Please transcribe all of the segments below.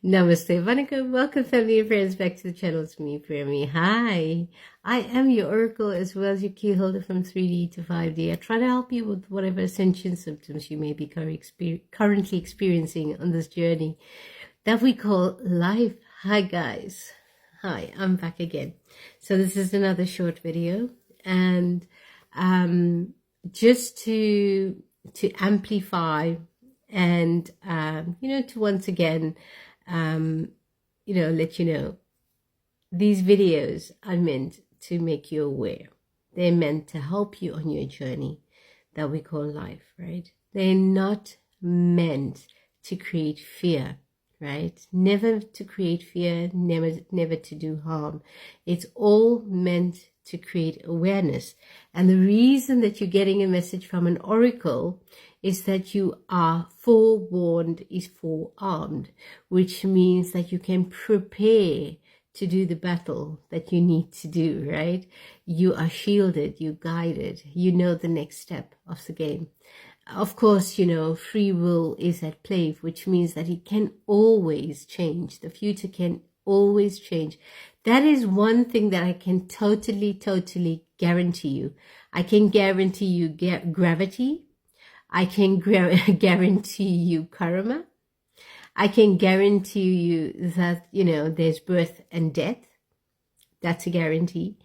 Namaste, Vanika. Welcome, family and friends, back to the channel. It's me, Premi. Hi. I am your oracle as well as your key holder from 3D to 5D. I try to help you with whatever ascension symptoms you may be currently experiencing on this journey that we call life. Hi, guys. Hi, I'm back again. So this is another short video, and just to amplify and to once again let you know, these videos are meant to make you aware. They're meant to help you on your journey that we call life, right? They're not meant to create fear, right? Never to create fear, never to do harm. It's all meant to create awareness. And the reason that you're getting a message from an oracle is that you are forewarned is forearmed, which means that you can prepare to do the battle that you need to do, right? You are shielded, you're guided, you know the next step of the game. Of course, free will is at play, which means that it can always change. The future can always change. That is one thing that I can totally guarantee you. I can guarantee you gravity. I can guarantee you karma. I can guarantee you that, there's birth and death. That's a guarantee.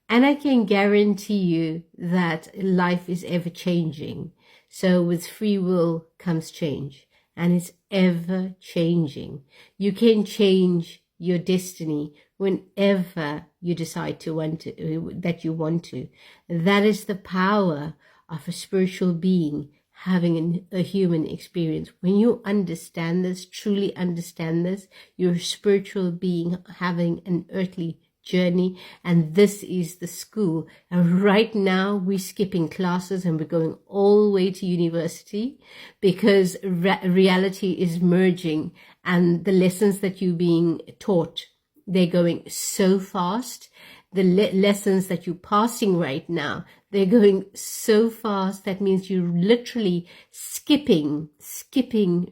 And I can guarantee you that life is ever changing. So with free will comes change, and it's ever changing. You can change your destiny whenever you decide that you want to. That is the power of a spiritual being having a human experience. When you understand this, truly understand this, you're a spiritual being having an earthly journey, and this is the school. And right now we're skipping classes and we're going all the way to university, because reality is merging, and the lessons that you're being taught, they're going so fast. The lessons that you're passing right now, they're going so fast. That means you're literally skipping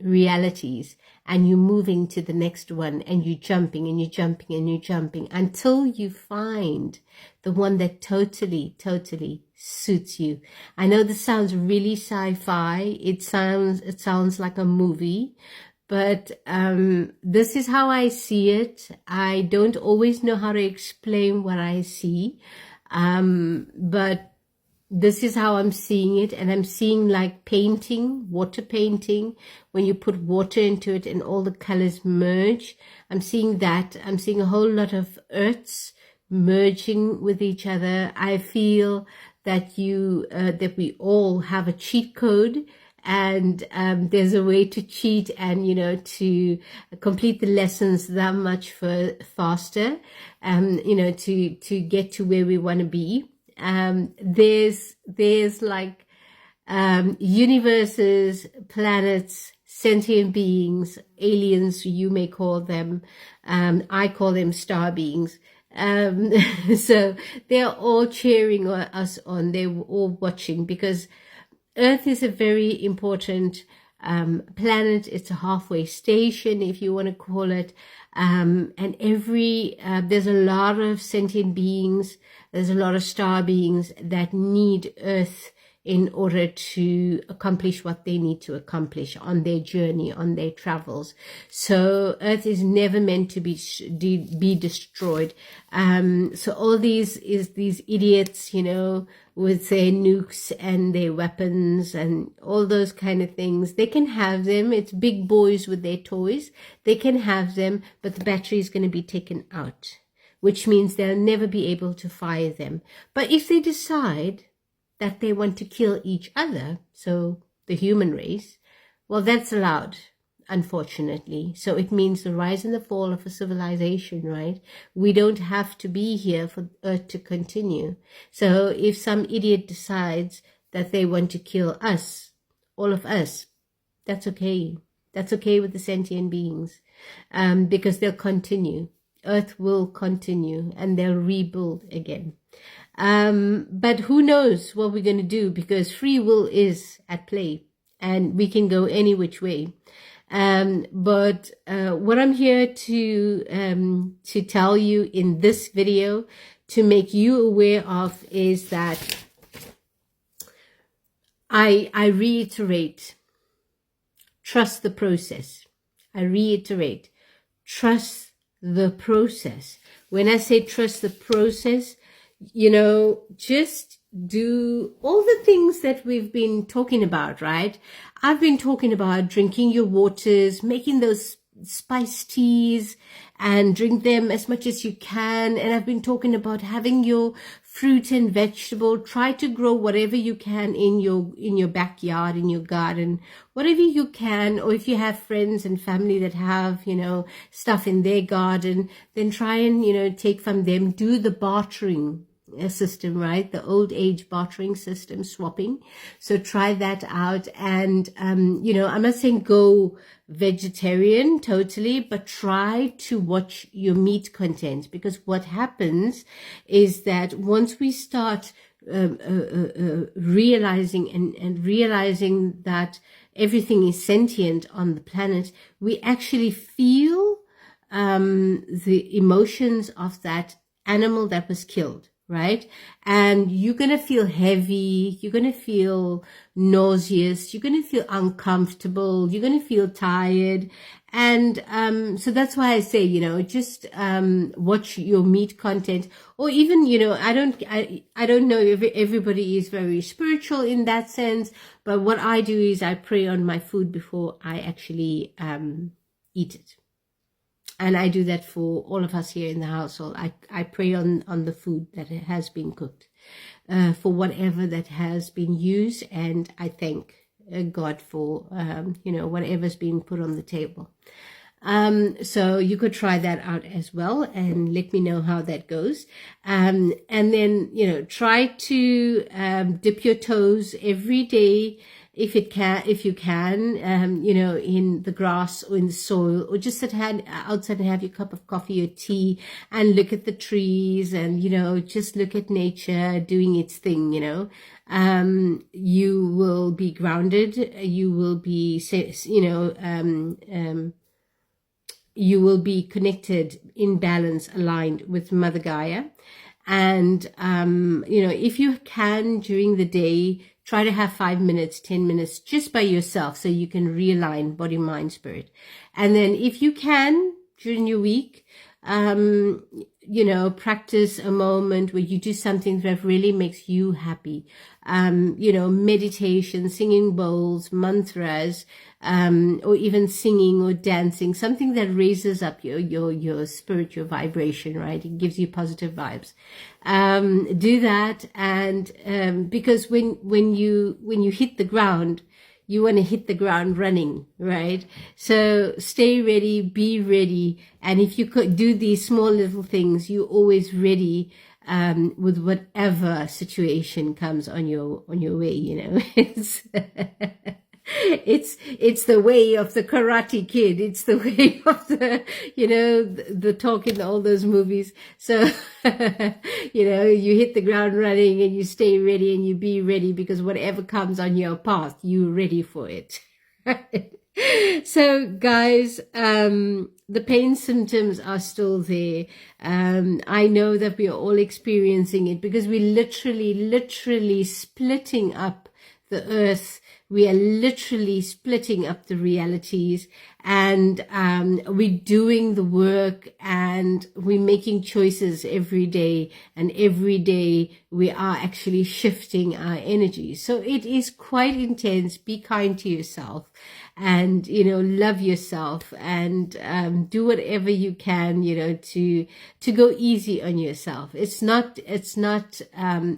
realities, and you're moving to the next one, and you're jumping and you're jumping and you're jumping until you find the one that totally suits you. I know this sounds really sci-fi. It sounds like a movie, but this is how I see it. I don't always know how to explain what I see, but this is how I'm seeing it. And I'm seeing like painting, water painting, when you put water into it and all the colors merge. I'm seeing that. I'm seeing a whole lot of earths merging with each other. I feel that that we all have a cheat code, and there's a way to cheat and to complete the lessons that much faster, to get to where we want to be. There's like universes, planets, sentient beings, aliens, you may call them. I call them star beings. So they're all cheering us on. They're all watching, because Earth is a very important planet. It's a halfway station, if you want to call it. And there's a lot of sentient beings, there's a lot of star beings that need Earth in order to accomplish what they need to accomplish on their journey, on their travels. So Earth is never meant to be destroyed. So all these idiots, with their nukes and their weapons and all those kind of things, they can have them. It's big boys with their toys. They can have them, but the battery is going to be taken out, which means they'll never be able to fire them. But if they decide that they want to kill each other, so the human race, well, that's allowed, unfortunately. So it means the rise and the fall of a civilization, right? We don't have to be here for Earth to continue. So if some idiot decides that they want to kill us, all of us, that's okay. That's okay with the sentient beings, because they'll continue. Earth will continue, and they'll rebuild again. But who knows what we're going to do, because free will is at play. and we can go any which way. But what I'm here to tell you in this video, to make you aware of, is that I reiterate, trust the process. I reiterate, trust the process. When I say trust the process, you know, just do all the things that we've been talking about, right? I've been talking about drinking your waters, making those spiced teas, and drink them as much as you can. And I've been talking about having your fruit and vegetable. Try to grow whatever you can in your backyard, in your garden, whatever you can. Or if you have friends and family that have, you know, stuff in their garden, then try and, you know, take from them. Do the bartering system, right? The old age bartering system, swapping. So try that out. And you know, I'm not saying go vegetarian totally, but try to watch your meat content, because what happens is that once we start realizing and realizing that everything is sentient on the planet, we actually feel the emotions of that animal that was killed, right? And you're going to feel heavy, you're going to feel nauseous, you're going to feel uncomfortable, you're going to feel tired. And so that's why I say, you know, just watch your meat content. Or even, you know, I don't know if everybody is very spiritual in that sense, but what I do is I pray on my food before I actually eat it. And I do that for all of us here in the household. I pray on the food that has been cooked, for whatever that has been used, and I thank God for, you know, whatever's been put on the table. So you could try that out as well, and let me know how that goes. And then, you know, try to dip your toes every day, if you can, you know, in the grass or in the soil, or just sit outside and have your cup of coffee or tea and look at the trees, and, you know, just look at nature doing its thing, you know. You will be grounded, you will be, you know, you will be connected, in balance, aligned with Mother Gaia. And, you know, if you can during the day, try to have 5 minutes, 10 minutes just by yourself, so you can realign body, mind, spirit. And then if you can, during your week, you know, practice a moment where you do something that really makes you happy. You know, meditation, singing bowls, mantras, or even singing or dancing, something that raises up your spirit, your vibration, right? It gives you positive vibes. Do that. And, because when you hit the ground, you want to hit the ground running, right? So stay ready, be ready. And if you could do these small little things, you're always ready, with whatever situation comes on your way, you know. It's the way of the Karate Kid. It's the way of the, you know, the talk in all those movies. So, you know, you hit the ground running and you stay ready and you be ready, because whatever comes on your path, you're ready for it. So guys, the pain symptoms are still there. I know that we are all experiencing it, because we're literally splitting up the earth. We are literally splitting up the realities, and we're doing the work, and we're making choices every day, and every day we are actually shifting our energy. So it is quite intense. Be kind to yourself, and, you know, love yourself, and do whatever you can, you know, to go easy on yourself. It's not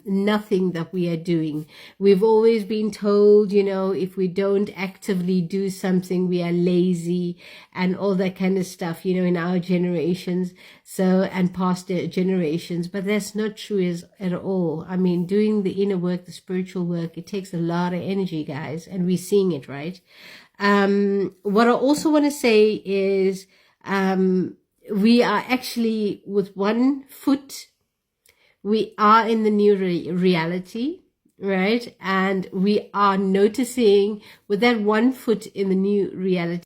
nothing that we are doing. We've always been told, you know, if we don't actively do something, we are lazy and all that kind of stuff, you know, in our generations, so, and past generations. But that's not true at all. I mean, doing the inner work, the spiritual work, it takes a lot of energy, guys, and we're seeing it, right? What I also want to say is, we are actually, with one foot, we are in the new reality. right? And we are noticing with that one foot in the new reality